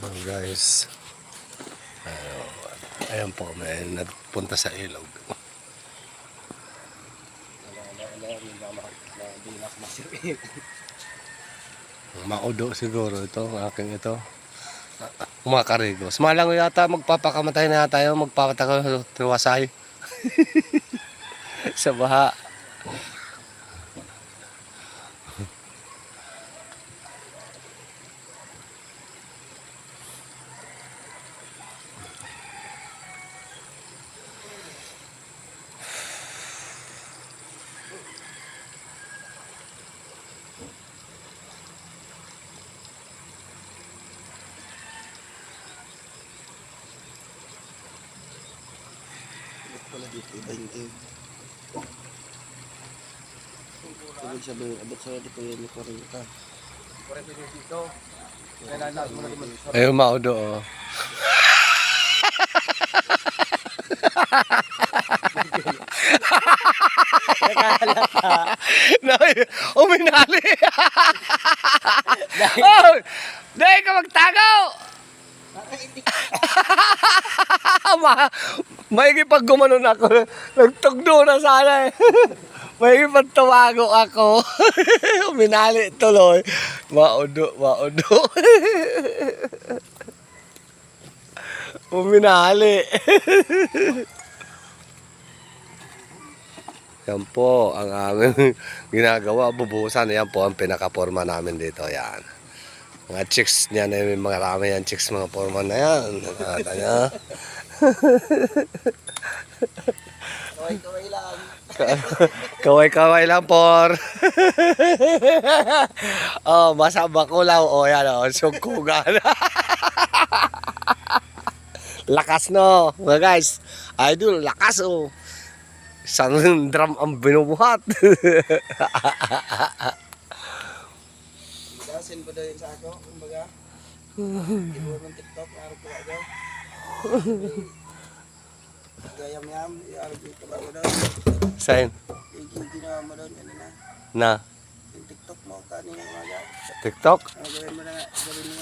Guys, ayan po, may nagpunta sa ilog. Maudo siguro ito, aking ito. Kumakarigo. Smalang yata, magpapakamatay na tayo, magpapatawasay. Sa baha. Ibig sabihin, abot sa dito yun ni 40. Ayun, maudo, oh. Uminali. Oh, dahil ka magtagaw. Maigi pag gumanon ako, nagtugdo na sana eh. Maigi pag tumago ako. Uminali tuloy. Maudo. Uminali. Yan po ang aming ginagawa. Bubuhusan. Yan po ang pinaka-forma namin dito. Yan. Mga chicks niyan. May mga rami yan chicks. Mga forma na yan. Kanya. Kaway-kaway lang. Kaway-kaway lang por. Oh, basa bakulaw. Oh, yan oh. Sugkugan. Lakas no. Mga guys. Idol, lakas oh. Isang drum ang binubuhat. Dasin ba daw yun sa ako? Kumbaga, ibuha ng TikTok, araw ko agaw. Gayam-yam, araw ko ba daw. Saan? Ginawa mo daw, ano na. Na? Yung TikTok mo, kanina umaga. TikTok? Gawin mo na, gawin mo